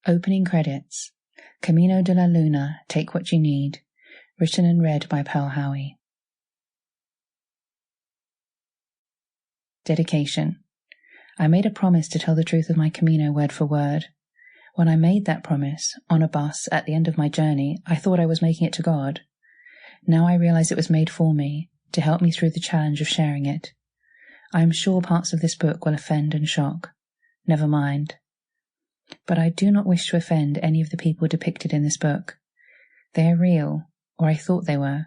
Opening credits. Camino de la Luna, Take What You Need. Written and read by Howie. Dedication. I made a promise to tell the truth of my Camino word for word. When I made that promise, on a bus at the end of my journey, I thought I was making it to God. Now I realize it was made for me, to help me through the challenge of sharing it. I am sure parts of this book will offend and shock. Never mind. But I do not wish to offend any of the people depicted in this book. They are real, or I thought they were.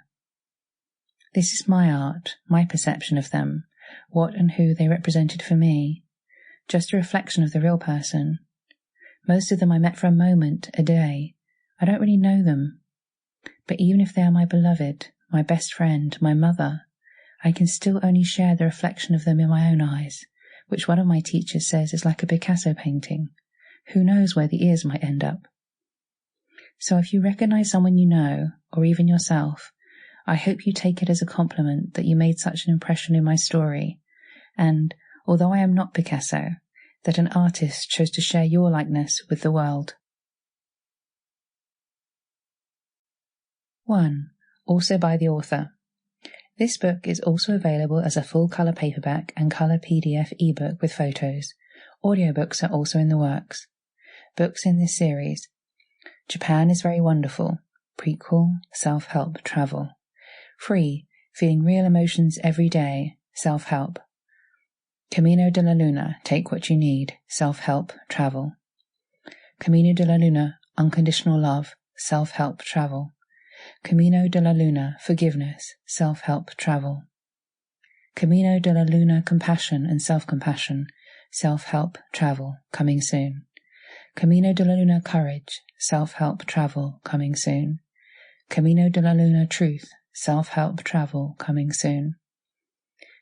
This is my art, my perception of them, what and who they represented for me. Just a reflection of the real person. Most of them I met for a moment, a day. I don't really know them. But even if they are my beloved, my best friend, my mother, I can still only share the reflection of them in my own eyes, which one of my teachers says is like a Picasso painting. Who knows where the ears might end up? So if you recognize someone you know, or even yourself, I hope you take it as a compliment that you made such an impression in my story, and, although I am not Picasso, that an artist chose to share your likeness with the world. 1. Also by the author. This book is also available as a full-colour paperback and colour PDF ebook with photos. Audiobooks are also in the works. Books in this series: Japan is Very Wonderful, prequel, self-help, travel. Free, feeling real emotions every day, self-help. Camino de la Luna, Take What You Need, self-help, travel. Camino de la Luna, Unconditional Love, self-help, travel. Camino de la Luna, Forgiveness, self-help, travel. Camino de la Luna, Compassion and Self-Compassion, self-help, travel, coming soon. Camino de la Luna, Courage, self-help, travel, coming soon. Camino de la Luna, Truth, self-help, travel, coming soon.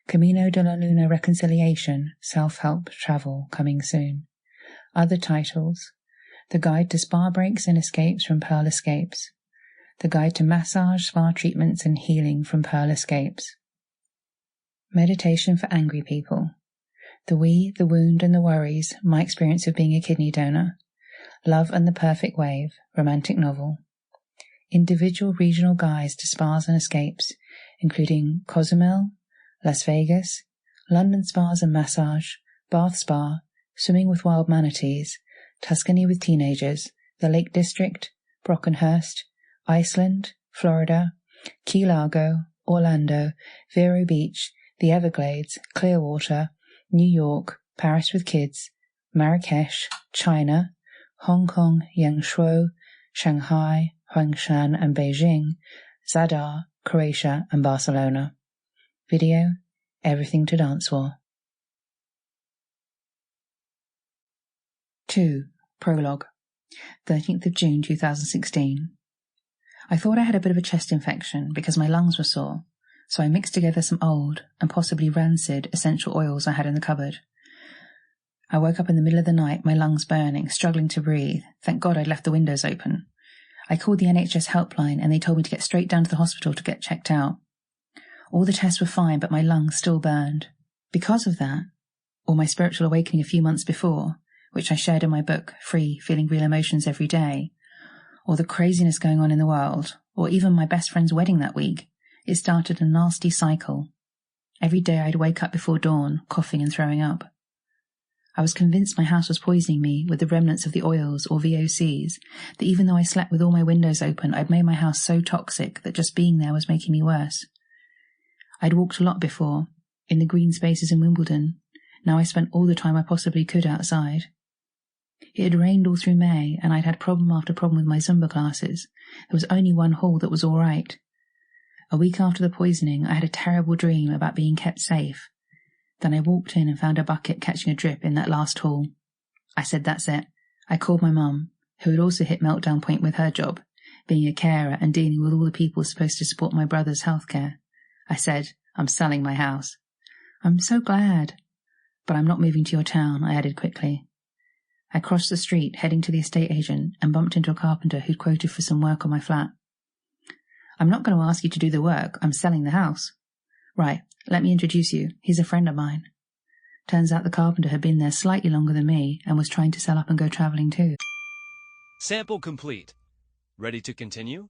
Camino de la Luna, Reconciliation, self-help, travel, coming soon. Other titles: The Guide to Spa Breaks and Escapes from Pearl Escapes. The Guide to Massage, Spa Treatments and Healing from Pearl Escapes. Meditation for Angry People. The We, the Wound and the Worries, My Experience of Being a Kidney Donor. Love and the Perfect Wave, romantic novel. Individual regional guides to spas and escapes, including Cozumel, Las Vegas, London spas and massage, Bath Spa, Swimming with Wild Manatees, Tuscany with Teenagers, the Lake District, Brockenhurst, Iceland, Florida, Key Largo, Orlando, Vero Beach, the Everglades, Clearwater, New York, Paris with Kids, Marrakesh, China, Hong Kong, Yangshuo, Shanghai, Huangshan and Beijing, Zadar, Croatia and Barcelona. Video, Everything to Dance For. 2. Prologue. 13th of June 2016. I thought I had a bit of a chest infection because my lungs were sore, so I mixed together some old and possibly rancid essential oils I had in the cupboard. I woke up in the middle of the night, my lungs burning, struggling to breathe. Thank God I'd left the windows open. I called the NHS helpline and they told me to get straight down to the hospital to get checked out. All the tests were fine, but my lungs still burned. Because of that, or my spiritual awakening a few months before, which I shared in my book, Free, Feeling Real Emotions Every Day, or the craziness going on in the world, or even my best friend's wedding that week, it started a nasty cycle. Every day I'd wake up before dawn, coughing and throwing up. I was convinced my house was poisoning me with the remnants of the oils, or VOCs, that even though I slept with all my windows open, I'd made my house so toxic that just being there was making me worse. I'd walked a lot before, in the green spaces in Wimbledon. Now I spent all the time I possibly could outside. It had rained all through May, and I'd had problem after problem with my Zumba classes. There was only one hall that was all right. A week after the poisoning, I had a terrible dream about being kept safe. Then I walked in and found a bucket catching a drip in that last hall. I said, that's it. I called my mum, who had also hit meltdown point with her job, being a carer and dealing with all the people supposed to support my brother's healthcare. I said, I'm selling my house. I'm so glad. But I'm not moving to your town, I added quickly. I crossed the street, heading to the estate agent, and bumped into a carpenter who'd quoted for some work on my flat. I'm not going to ask you to do the work. I'm selling the house. Right, let me introduce you. He's a friend of mine. Turns out the carpenter had been there slightly longer than me and was trying to sell up and go travelling too. Sample complete. Ready to continue?